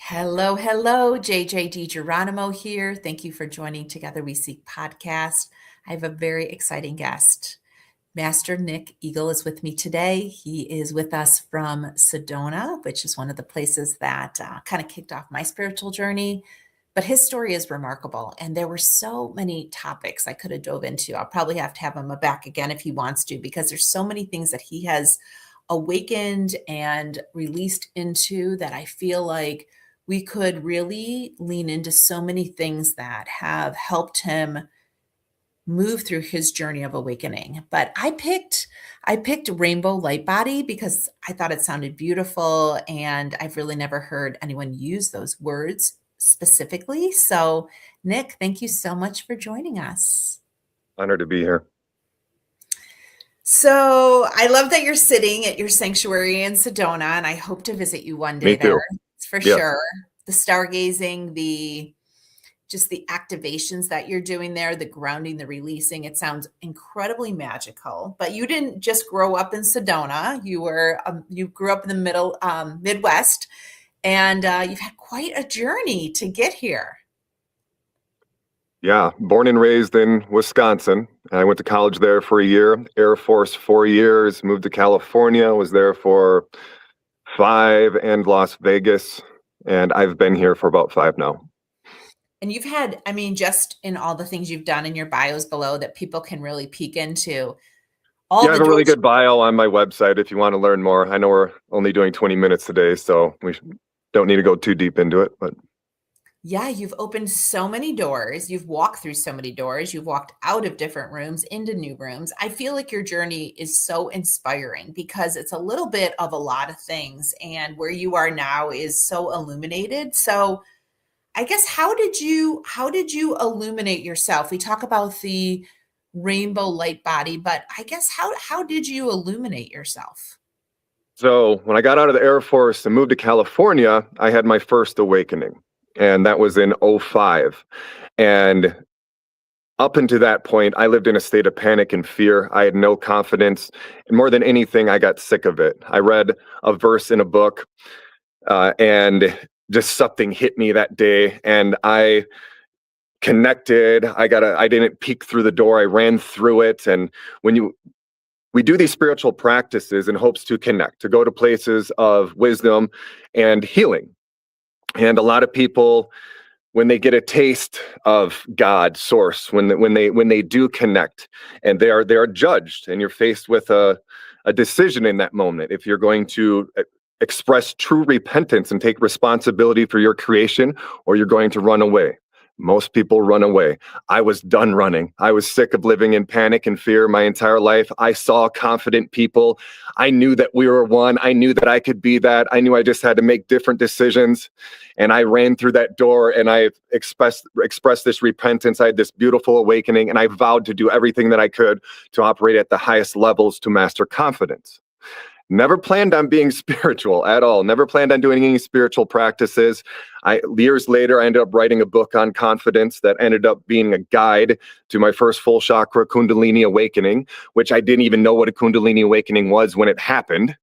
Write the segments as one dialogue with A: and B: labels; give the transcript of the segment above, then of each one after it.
A: Hello, hello, JJ DiGeronimo here. Thank you for joining Together We Seek podcast. I have a very exciting guest. Master Nick Eagle is with me today. He is with us from Sedona, which is one of the places that kind of kicked off my spiritual journey. But his story is remarkable, and there were so many topics I could have dove into. I'll probably have to have him back again if he wants to, because there's so many things that he has awakened and released into that I feel like we could really lean into so many things that have helped him move through his journey of awakening. But I picked Rainbow Light Body because I thought it sounded beautiful, and I've really never heard anyone use those words specifically. So, Nick, thank you so much for joining us.
B: Honored to be here.
A: So, I love that you're sitting at your sanctuary in Sedona, and I hope to visit you one day
B: Me too.
A: there. For
B: Yes.
A: sure. The stargazing, the activations that you're doing there, the grounding, the releasing, it sounds incredibly magical. But you didn't just grow up in Sedona. You grew up in the Midwest, and you've had quite a journey to get here.
B: Yeah, born and raised in Wisconsin. I went to college there for a year, Air Force 4 years, moved to California, was there for 5, and Las Vegas. And I've been here for about 5 now.
A: And you've had, I mean, just in all the things you've done in your bios below that people can really peek into.
B: I have a really good bio on my website if you want to learn more. I know we're only doing 20 minutes today, so we don't need to go too deep into it. But
A: yeah, you've opened so many doors. You've walked through so many doors. You've walked out of different rooms into new rooms. I feel like your journey is so inspiring because it's a little bit of a lot of things. And where you are now is so illuminated. So I guess how did you illuminate yourself? We talk about the rainbow light body, but I guess how did you illuminate yourself?
B: so when I got out of the Air Force and moved to California, I had my first awakening. And that was in '05. And up until that point, I lived in a state of panic and fear. I had no confidence. And more than anything, I got sick of it. I read a verse in a book, and just something hit me that day. And I connected. I didn't peek through the door. I ran through it. And we do these spiritual practices in hopes to connect, to go to places of wisdom and healing. And a lot of people, when they get a taste of God, source, when they do connect, and they are judged, and you're faced with a decision in that moment. If you're going to express true repentance and take responsibility for your creation, or you're going to run away. Most people run away. I was done running. I was sick of living in panic and fear my entire life. I saw confident people. I knew that we were one. I knew that I could be that. I knew I just had to make different decisions. And I ran through that door, and I expressed this repentance. I had this beautiful awakening, and I vowed to do everything that I could to operate at the highest levels to master confidence. Never planned on being spiritual at all. Never planned on doing any spiritual practices. Years later, I ended up writing a book on confidence that ended up being a guide to my first full chakra Kundalini awakening, which I didn't even know what a Kundalini awakening was when it happened.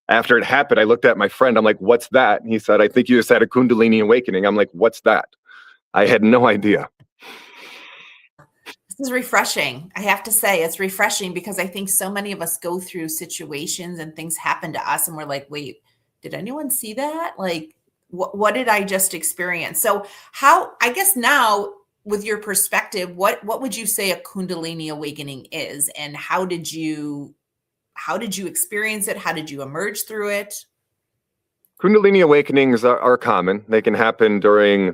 B: After it happened, I looked at my friend. I'm like, "What's that?" And he said, "I think you just had a Kundalini awakening." I'm like, "What's that?" I had no idea.
A: This is refreshing. I have to say it's refreshing because I think so many of us go through situations and things happen to us and we're like, wait, did anyone see that? Like, what did I just experience? So I guess now with your perspective, what would you say a Kundalini awakening is, and how did you experience it? How did you emerge through it?
B: Kundalini awakenings are common. They can happen during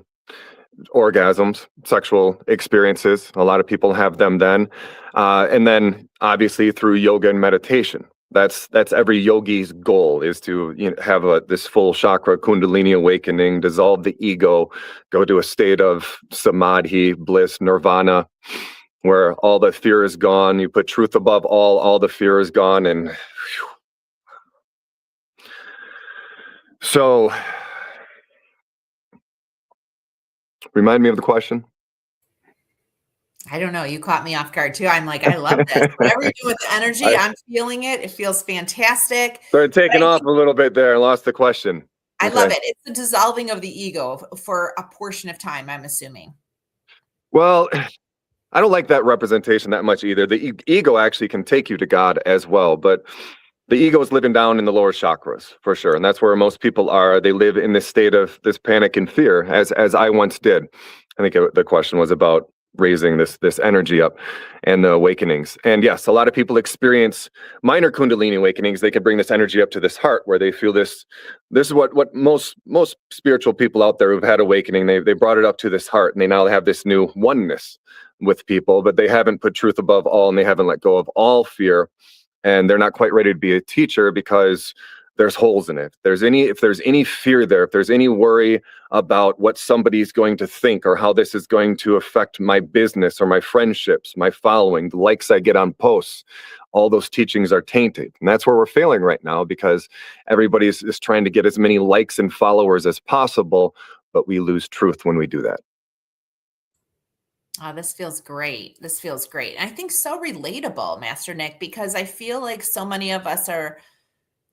B: orgasms, sexual experiences. A lot of people have them then. And then obviously through yoga and meditation. That's every yogi's goal, is to have this full chakra Kundalini awakening, dissolve the ego, go to a state of samadhi, bliss, nirvana, where all the fear is gone. You put truth above all the fear is gone. And so, remind me of the question.
A: I don't know. You caught me off guard too. I'm like, I love this. Whatever you do with the energy, I'm feeling it. It feels fantastic.
B: Started taking off a little bit there. I lost the question.
A: I love
B: Okay.
A: it. It's the dissolving of the ego for a portion of time, I'm assuming.
B: Well, I don't like that representation that much either. The ego actually can take you to God as well, but the ego is living down in the lower chakras for sure, and that's where most people are. They live in this state of this panic and fear, as I once did. I think the question was about raising this energy up and the awakenings. And yes, a lot of people experience minor Kundalini awakenings. They can bring this energy up to this heart where they feel this. This is what most spiritual people out there who've had awakening. They brought it up to this heart, and they now have this new oneness with people, but they haven't put truth above all, and they haven't let go of all fear, and they're not quite ready to be a teacher because there's holes in it. If there's any fear there, if there's any worry about what somebody's going to think or how this is going to affect my business or my friendships, my following, the likes I get on posts, all those teachings are tainted. And that's where we're failing right now, because everybody is trying to get as many likes and followers as possible, but we lose truth when we do that.
A: Oh, this feels great. This feels great. And I think so relatable, Master Nick, because I feel like so many of us are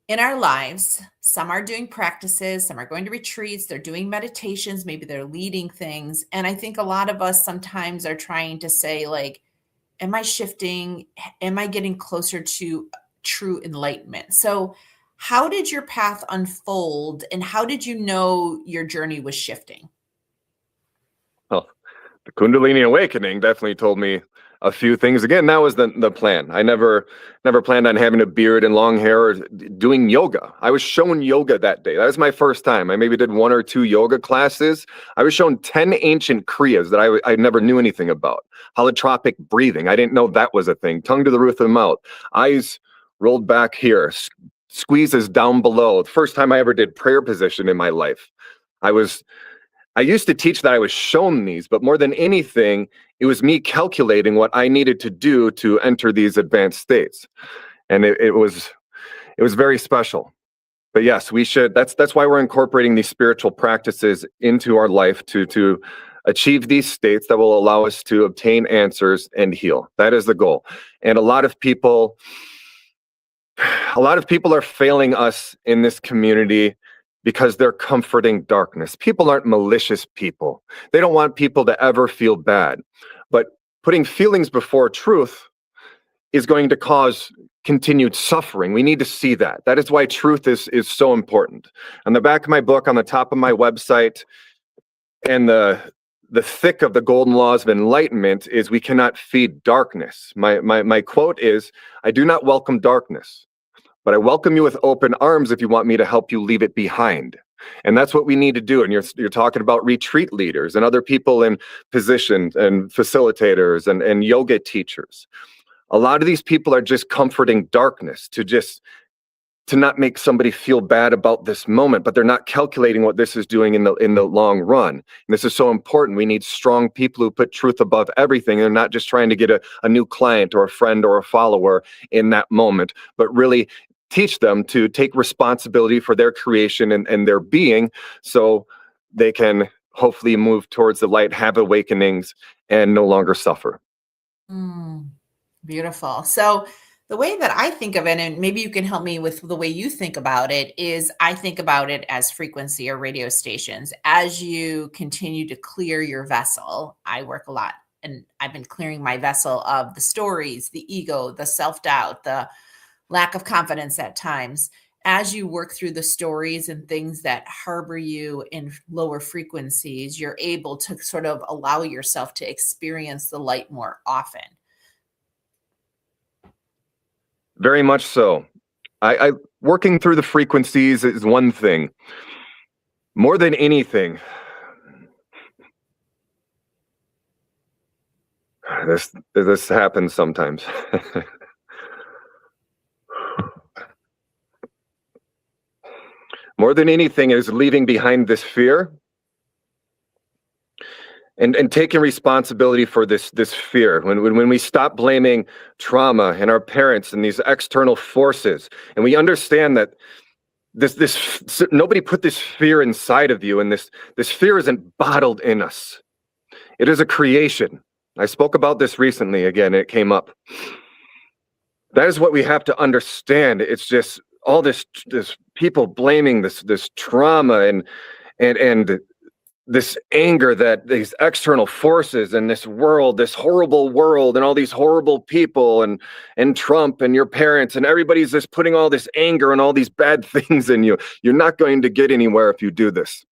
A: in our lives. Some are doing practices, some are going to retreats, they're doing meditations, maybe they're leading things. And I think a lot of us sometimes are trying to say, like, am I shifting? Am I getting closer to true enlightenment? So, how did your path unfold and how did you know your journey was shifting?
B: Well, the Kundalini awakening definitely told me a few things. Again, that was the plan. I never planned on having a beard and long hair or doing yoga. I was shown yoga that day. That was my first time. I maybe did 1 or 2 yoga classes. I was shown 10 ancient kriyas that I never knew anything about. Holotropic breathing. I didn't know that was a thing. Tongue to the roof of the mouth. Eyes rolled back here. Squeezes down below. The first time I ever did prayer position in my life. I used to teach that I was shown these, but more than anything, it was me calculating what I needed to do to enter these advanced states. And it was very special. But yes, we should, that's why we're incorporating these spiritual practices into our life to achieve these states that will allow us to obtain answers and heal. That is the goal. And a lot of people are failing us in this community because they're comforting darkness. People aren't malicious people. They don't want people to ever feel bad. But putting feelings before truth is going to cause continued suffering. We need to see that. That is why truth is so important. On the back of my book, on the top of my website, and the thick of the golden laws of enlightenment is we cannot feed darkness. My quote is, I do not welcome darkness, but I welcome you with open arms if you want me to help you leave it behind. And that's what we need to do. And you're talking about retreat leaders and other people in positions and facilitators and yoga teachers. A lot of these people are just comforting darkness to not make somebody feel bad about this moment, but they're not calculating what this is doing in the long run. And this is so important. We need strong people who put truth above everything. They're not just trying to get a new client or a friend or a follower in that moment, but really teach them to take responsibility for their creation and their being, so they can hopefully move towards the light, have awakenings, and no longer suffer.
A: Beautiful. So the way that I think of it, and maybe you can help me with the way you think about it, is I think about it as frequency or radio stations. As you continue to clear your vessel, I work a lot and I've been clearing my vessel of the stories, the ego, the self-doubt, the lack of confidence at times. As you work through the stories and things that harbor you in lower frequencies, you're able to sort of allow yourself to experience the light more often.
B: Very much so. I working through the frequencies is one thing. More than anything, this happens sometimes. More than anything is leaving behind this fear and taking responsibility for this fear. When we stop blaming trauma and our parents and these external forces, and we understand that this nobody put this fear inside of you, and this fear isn't bottled in us. It is a creation. I spoke about this recently. Again, it came up. That is what we have to understand. It's just all this people blaming this trauma and this anger that these external forces and this world, this horrible world, and all these horrible people and Trump and your parents and everybody's just putting all this anger and all these bad things in you. You're not going to get anywhere if you do this.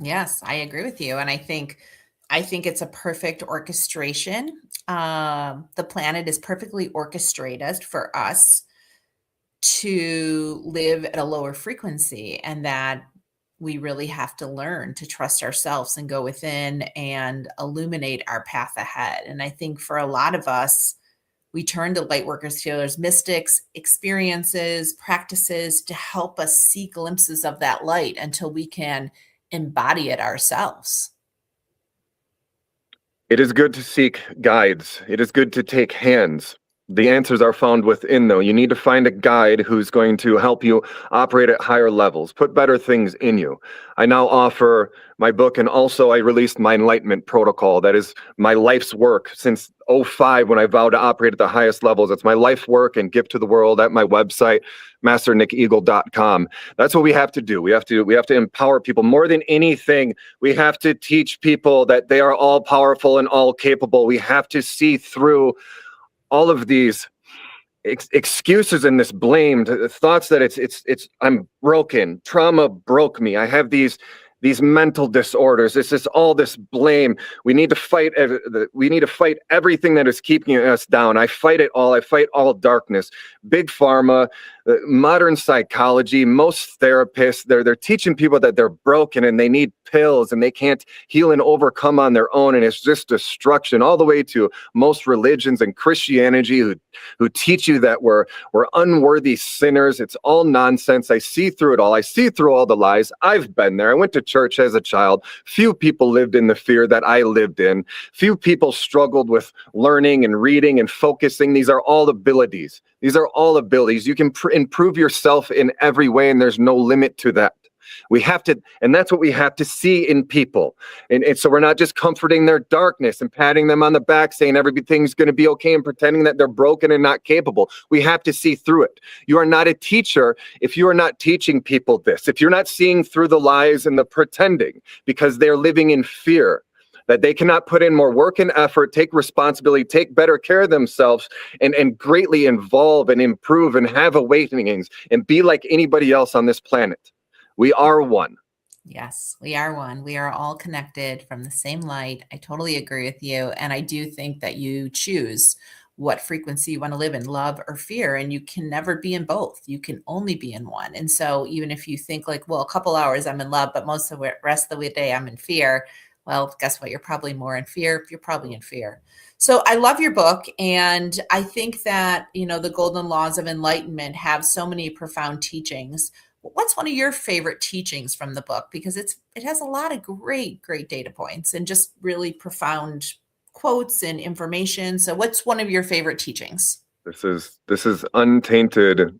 A: Yes, I agree with you. And I think it's a perfect orchestration. The planet is perfectly orchestrated for us to live at a lower frequency, and that we really have to learn to trust ourselves and go within and illuminate our path ahead. And I think for a lot of us, we turn to light workers, healers, mystics, experiences, practices to help us see glimpses of that light until we can embody it ourselves.
B: It is good to seek guides. It is good to take hands. The answers are found within, though. You need to find a guide who's going to help you operate at higher levels, put better things in you. I now offer my book, and also I released my Enlightenment protocol. That is my life's work since '05 when I vowed to operate at the highest levels. It's my life work and gift to the world at my website, masternickeagle.com. That's what we have to do. We have to empower people more than anything. We have to teach people that they are all powerful and all capable. We have to see through all of these excuses and this blamed thoughts that it's I'm broken. Trauma broke me. I have these mental disorders. It's just all this blame. We need to fight. We need to fight everything that is keeping us down. I fight it all. I fight all darkness. Big pharma, modern psychology, most therapists, they're teaching people that they're broken and they need pills and they can't heal and overcome on their own. And it's just destruction, all the way to most religions and Christianity who teach you that we're unworthy sinners. It's all nonsense. I see through it all. I see through all the lies. I've been there. I went to church as a child. Few people lived in the fear that I lived in. Few people struggled with learning and reading and focusing. These are all abilities. These are all abilities. You can improve yourself in every way, and there's no limit to that. We have to, and that's what we have to see in people. And so we're not just comforting their darkness and patting them on the back saying everything's going to be okay and pretending that they're broken and not capable. We have to see through it. You are not a teacher if you are not teaching people this, if you're not seeing through the lies and the pretending, because they're living in fear that they cannot put in more work and effort, take responsibility, take better care of themselves, and greatly involve and improve and have awakenings and be like anybody else on this planet. We are one.
A: Yes, we are one. We are all connected from the same light. I totally agree with you. And I do think that you choose what frequency you want to live in, love or fear. And you can never be in both. You can only be in one. And so even if you think like, well, a couple hours I'm in love, but most of the rest of the day I'm in fear. Well, guess what? You're probably more in fear. You're probably in fear. So I love your book. And I think that, the golden laws of enlightenment have so many profound teachings. What's one of your favorite teachings from the book? Because it has a lot of great data points and just really profound quotes and information. So what's one of your favorite teachings?
B: This is untainted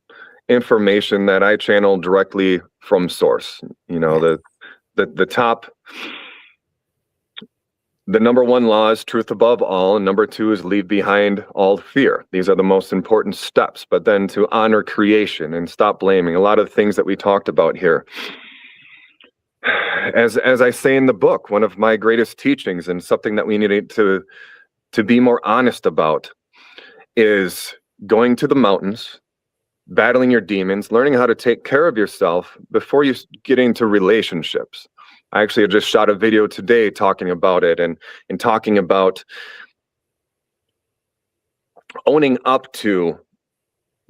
B: information that I channel directly from source.
A: Yes.
B: The top, the number one law is truth above all, and number two is leave behind all fear. These are the most important steps. But then to honor creation and stop blaming, a lot of the things that we talked about here. As I say in the book, one of my greatest teachings and something that we need to be more honest about is going to the mountains, battling your demons, learning how to take care of yourself before you get into relationships. I actually just shot a video today talking about it and talking about owning up to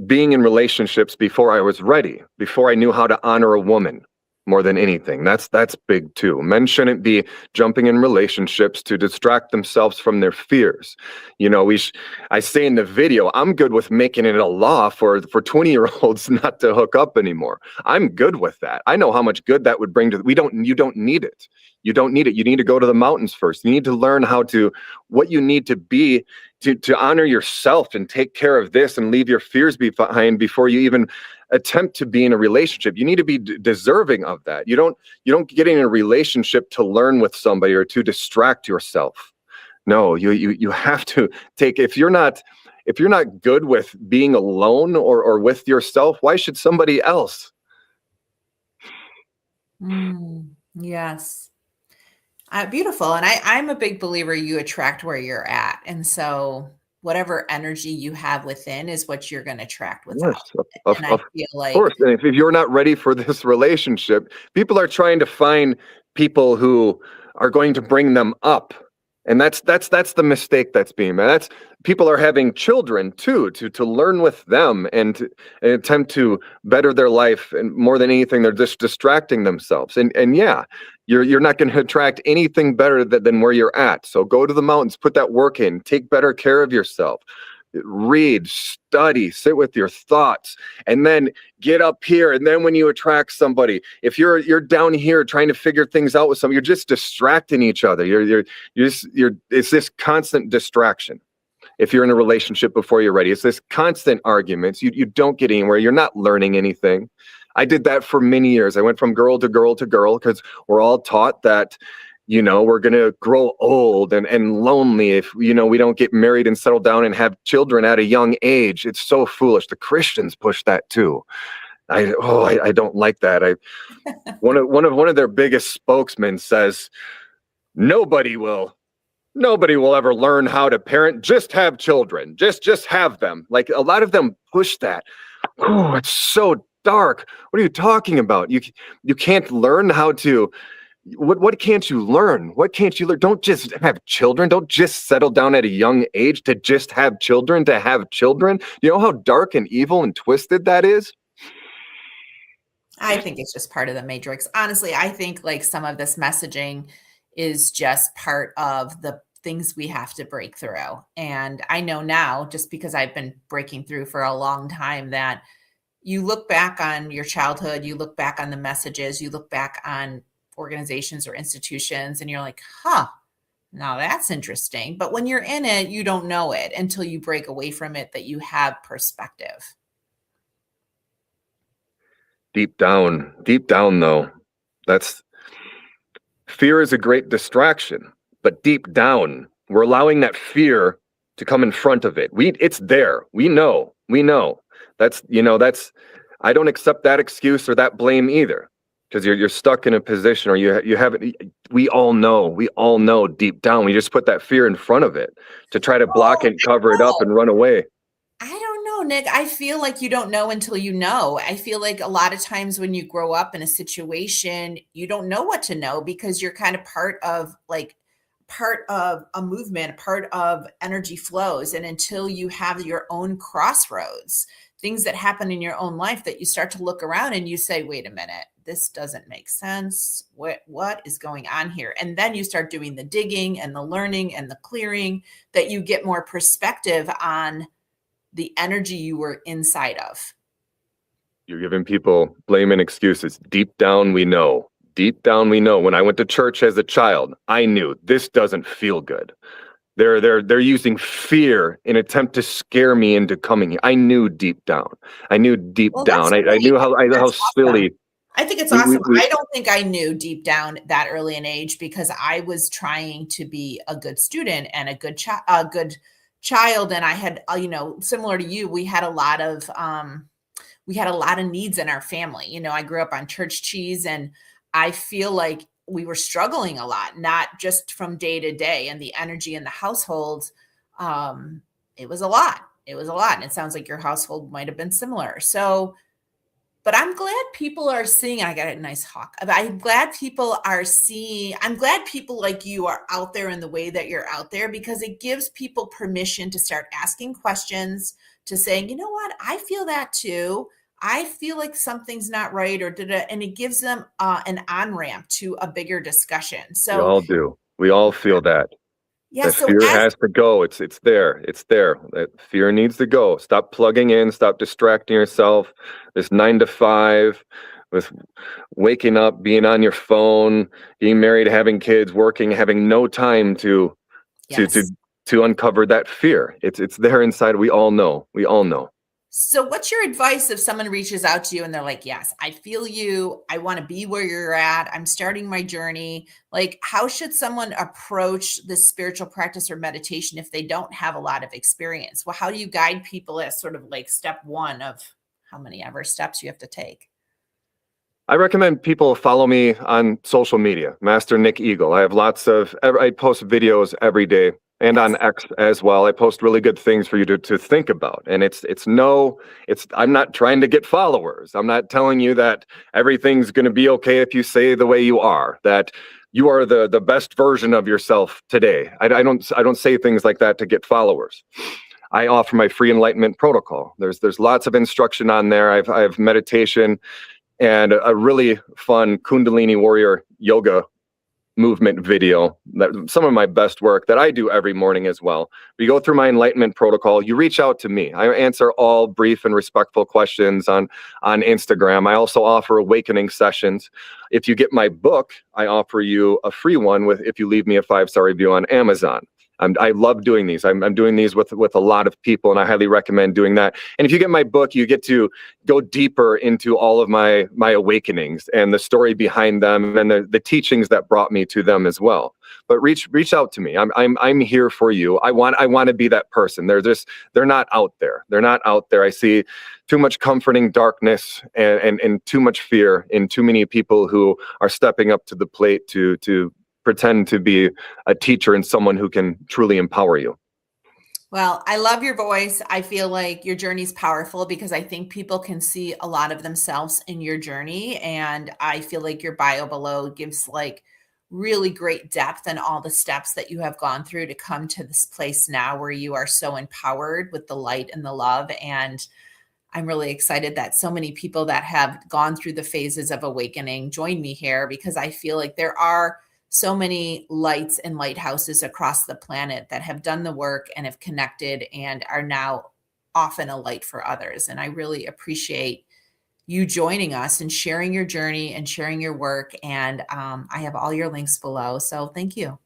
B: being in relationships before I was ready, before I knew how to honor a woman more than anything. That's big too. Men shouldn't be jumping in relationships to distract themselves from their fears. I say in the video, I'm good with making it a law for 20-year-olds not to hook up anymore. I'm good with that. I know how much good that would bring to you don't need it. You don't need it. You need to go to the mountains first. You need to learn what you need to be to honor yourself and take care of this and leave your fears behind before you even attempt to be in a relationship. You need to be deserving of that. You don't get in a relationship to learn with somebody or to distract yourself. No, you have to take, if you're not if you're not good with being alone or with yourself, why should somebody else?
A: Yes. Beautiful. And I'm a big believer you attract where you're at. And so whatever energy you have within is what you're going to attract
B: Yes,
A: without.
B: of,
A: And I
B: of
A: feel like
B: course. And if you're not ready for this relationship, people are trying to find people who are going to bring them up. And that's the mistake that's being made. That's people are having children too, to learn with them and attempt to better their life. And more than anything, they're just distracting themselves. And yeah, you're not going to attract anything better than where you're at. So go to the mountains, put that work in, take better care of yourself, read, study, sit with your thoughts, and then get up here. And then when you attract somebody, if you're down here trying to figure things out with somebody, you're just distracting each other. It's this constant distraction. If you're in a relationship before you're ready, it's this constant arguments. You don't get anywhere. You're not learning anything. I did that for many years. I went from girl to girl to girl because we're all taught that we're going to grow old and lonely if, we don't get married and settle down and have children at a young age. It's so foolish. The Christians push that too. I don't like that. One of their biggest spokesmen says, nobody will ever learn how to parent. Just have children. Just have them. Like a lot of them push that. Oh, it's so dark. What are you talking about? You can't learn how to. What can't you learn? What can't you learn? Don't just have children. Don't just settle down at a young age to just have children, to have children. You know how dark and evil and twisted that is?
A: I think it's just part of the matrix. Honestly, I think like some of this messaging is just part of the things we have to break through. And I know now, just because I've been breaking through for a long time, that you look back on your childhood, you look back on the messages, you look back on organizations or institutions, and you're like, huh, now that's interesting. But when you're in it, you don't know it until you break away from it, that you have perspective.
B: Deep down though, that's fear is a great distraction, but deep down, we're allowing that fear to come in front of it. It's there. We know. That's I don't accept that excuse or that blame either, because you're stuck in a position, or you haven't. We all know deep down. We just put that fear in front of it to try to block it, cover it up, and run away.
A: I don't know, Nick. I feel like you don't know until you know. I feel like a lot of times when you grow up in a situation, you don't know what to know because you're kind of part of a movement, part of energy flows. And until you have your own crossroads, things that happen in your own life, that you start to look around and you say, wait a minute, this doesn't make sense. What is going on here? And then you start doing the digging and the learning and the clearing, that you get more perspective on the energy you were inside of.
B: You're giving people blame and excuses. Deep down, we know. Deep down, we know. When I went to church as a child, I knew this doesn't feel good. They're using fear in attempt to scare me into coming here. I knew deep down. I knew deep down. I knew how silly.
A: Awesome. I think it's awesome. I don't think I knew deep down that early in age, because I was trying to be a good student and a good child, and I had similar to you, we had a lot of needs in our family. I grew up on church cheese, and I feel like we were struggling a lot, not just from day to day, and the energy in the household, it was a lot. And it sounds like your household might have been similar. So, but I'm glad people are seeing. I got a nice hawk. I'm glad people like you are out there in the way that you're out there, because it gives people permission to start asking questions, to saying, you know what, I feel that too. I feel like something's not right, and it gives them an on-ramp to a bigger discussion. So
B: we all do. We all feel that.
A: yeah.
B: That
A: So
B: fear has to go. It's there. That fear needs to go. Stop plugging in. Stop distracting yourself. This 9 to 5 with waking up, being on your phone, being married, having kids, working, having no time to uncover that fear. It's there inside. We all know.
A: So what's your advice if someone reaches out to you and they're like, yes, I feel you. I want to be where you're at. I'm starting my journey. Like, how should someone approach this spiritual practice or meditation if they don't have a lot of experience? Well, how do you guide people as sort of like step one of how many ever steps you have to take?
B: I recommend people follow me on social media, Master Nick Eagle. I have I post videos every day and on
A: Yes.
B: X as well. I post really good things for you to think about. And I'm not trying to get followers. I'm not telling you that everything's going to be okay if you say the way you are, that you are the best version of yourself today. I don't say things like that to get followers. I offer my free enlightenment protocol. There's lots of instruction on there. I have meditation and a really fun Kundalini warrior yoga movement video, that some of my best work that I do every morning as well. We go through my enlightenment protocol. You reach out to me. I answer all brief and respectful questions on Instagram. I also offer awakening sessions. If you get my book, I offer you a free one if you leave me a 5-star review on Amazon. I love doing these. I'm doing these with a lot of people, and I highly recommend doing that. And if you get my book, you get to go deeper into all of my awakenings and the story behind them and the teachings that brought me to them as well. But reach out to me. I'm here for you. I want to be that person. They're not out there. They're not out there. I see too much comforting darkness and too much fear in too many people who are stepping up to the plate to pretend to be a teacher and someone who can truly empower you.
A: Well, I love your voice. I feel like your journey is powerful because I think people can see a lot of themselves in your journey. And I feel like your bio below gives like really great depth and all the steps that you have gone through to come to this place now where you are so empowered with the light and the love. And I'm really excited that so many people that have gone through the phases of awakening join me here because I feel like there are so many lights and lighthouses across the planet that have done the work and have connected and are now often a light for others. And I really appreciate you joining us and sharing your journey and sharing your work. And I have all your links below. So thank you.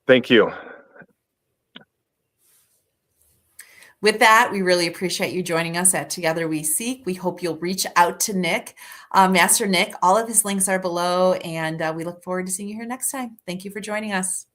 B: Thank you.
A: With that, we really appreciate you joining us at Together We Seek. We hope you'll reach out to Nick, Master Nick. All of his links are below, and we look forward to seeing you here next time. Thank you for joining us.